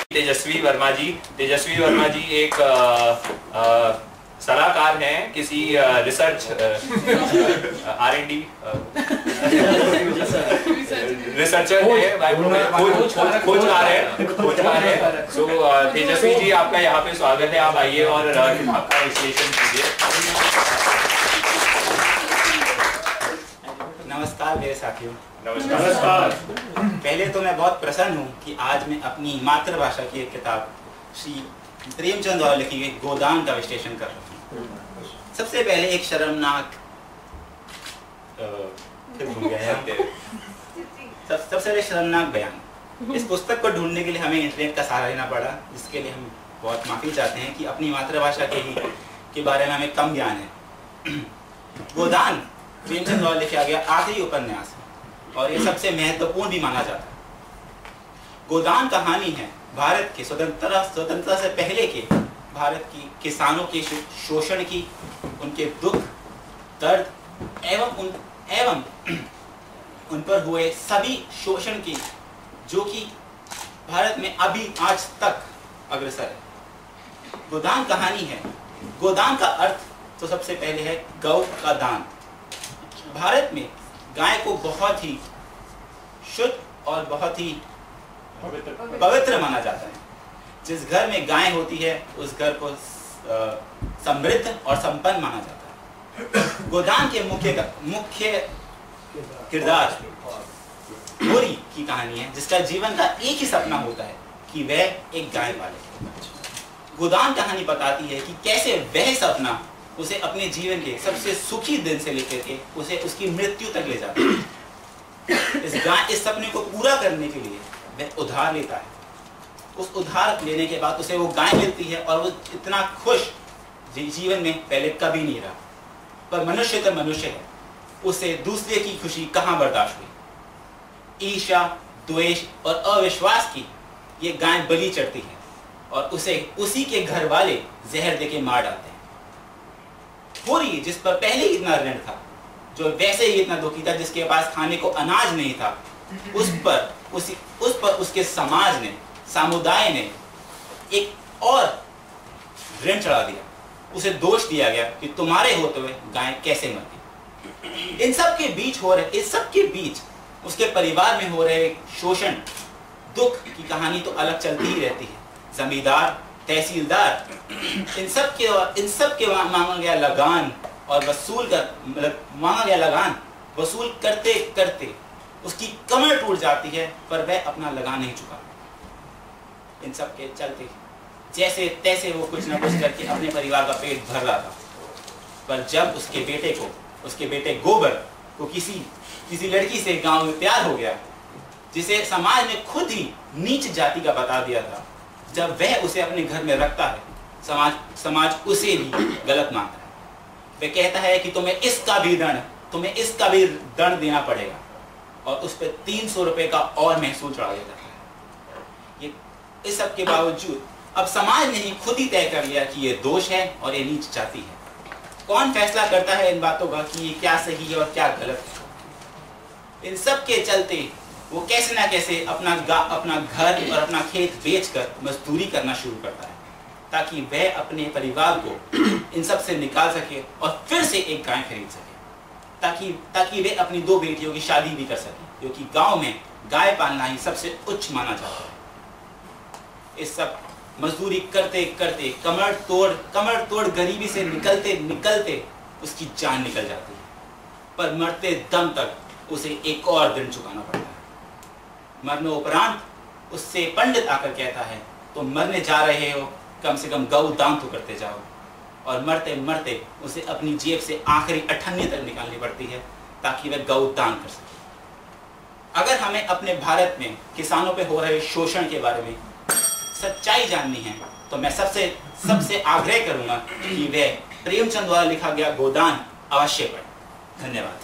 तेजस्वी वर्मा जी एक सलाहकार हैं किसी रिसर्च R&D रिसर्चर हैं, खोजकार हैं। सो तेजस्वी जी, आपका यहाँ पे स्वागत है। आप आइए और आपका विश्लेषण कीजिए। नमस्कार मेरे साथियों। नमस्कार। पहले तो मैं बहुत प्रसन्न हूँ कि आज मैं अपनी मातृभाषा की एक किताब श्री प्रेमचंद द्वारा लिखी गई गोदान का विश्लेषण कर रहा हूँ। सबसे पहले एक शर्मनाक सबसे पहले शर्मनाक बयान। इस पुस्तक को ढूंढने के लिए हमें इंटरनेट का सहारा लेना पड़ा, जिसके लिए हम बहुत माफी चाहते हैं कि अपनी मातृभाषा के बारे में हमें कम ज्ञान है। गोदान प्रेमचंद द्वारा लिखा गया आखिरी उपन्यास है और ये सबसे महत्वपूर्ण भी माना जाता है। गोदान कहानी है भारत के स्वतंत्रता से पहले के भारत की किसानों के शोषण की, उनके दुख दर्द एवं उन पर हुए सभी शोषण की, जो कि भारत में अभी आज तक अग्रसर है। गोदान कहानी है। गोदान का अर्थ तो सबसे पहले है गौ का दान। भारत में गाय को बहुत ही शुद्ध और बहुत ही पवित्र माना जाता है। जिस घर में गाय होती है उस घर को समृद्ध और संपन्न माना जाता है। गोदान के मुख्य किरदार होरी की कहानी है, जिसका जीवन का एक ही सपना होता है कि वह एक गाय पाले। गोदान कहानी बताती है कि कैसे वह सपना उसे अपने जीवन के सबसे सुखी दिन से लेकर के उसे उसकी मृत्यु तक ले जाता है। इस सपने को पूरा करने के लिए वह उधार लेता है। उस उधार लेने के बाद उसे वो गाय मिलती है और वो इतना खुश जीवन में पहले कभी नहीं रहा। पर मनुष्य तो मनुष्य है, उसे दूसरे की खुशी कहाँ बर्दाश्त हुई। ईर्ष्या, द्वेष और अविश्वास की ये गाय बलि चढ़ती है और उसे उसी के घर वाले जहर देके मार डालते हैं। होरी, जिस पर पहले इतना ऋण था, जो वैसे ही इतना दुखी था, जिसके पास खाने को अनाज नहीं था, उस पर उसके समाज ने, समुदाय ने एक और ऋण चढ़ा दिया। उसे दोष दिया गया कि तुम्हारे होते हुए गाय कैसे मरती। इन सब के बीच उसके परिवार में हो रहे शोषण, दुख की कहानी तो अलग चलती ही रहती है। जमींदार, तहसीलदार, इन सब के मांगा गया लगान वसूल करते करते उसकी कमर टूट जाती है, पर वह अपना लगान नहीं चुका। इन सब के चलते जैसे तैसे वो कुछ ना कुछ करके अपने परिवार का पेट भर रहा था। पर जब उसके बेटे गोबर को किसी लड़की से गांव में प्यार हो गया, जिसे समाज ने खुद ही नीच जाति का बता दिया था, जब वह उसे अपने घर में रखता है, समाज उसे भी गलत मानता है। वह कहता है कि तुम्हें इसका भी दंड देना पड़ेगा और उस पर 300 रुपए का और महसूल चढ़ा देता है। ये इस सब के बावजूद अब समाज ने ही खुद ही तय कर लिया कि ये दोष है और ये नीच जाति है। कौन फैसला करता है इन बातों का कि ये क्या सही है और क्या गलत है। इन सब के चलते वो कैसे ना कैसे अपना घर और अपना खेत बेचकर मजदूरी करना शुरू करता है, ताकि वह अपने परिवार को इन सब से निकाल सके और फिर से एक गाय खरीद सके, ताकि वे अपनी 2 बेटियों की शादी भी कर सके, क्योंकि गांव में गाय पालना ही सबसे उच्च माना जाता है। इस सब मजदूरी करते करते कमर तोड़ गरीबी से निकलते उसकी जान निकल जाती है, पर मरते दम तक उसे एक और दिन चुकाना पड़ता है। मरनोपरांत उससे पंडित आकर कहता है, तुम मरने जा रहे हो, कम से कम गौ दान तो करते जाओ। और मरते मरते उसे अपनी जेब से आखिरी अठन्नी तक निकालनी पड़ती है, ताकि वह गौ दान कर सके। अगर हमें अपने भारत में किसानों पे हो रहे शोषण के बारे में सच्चाई जाननी है, तो मैं सबसे आग्रह करूंगा कि वह प्रेमचंद द्वारा लिखा गया गोदान अवश्य पढ़ें। धन्यवाद।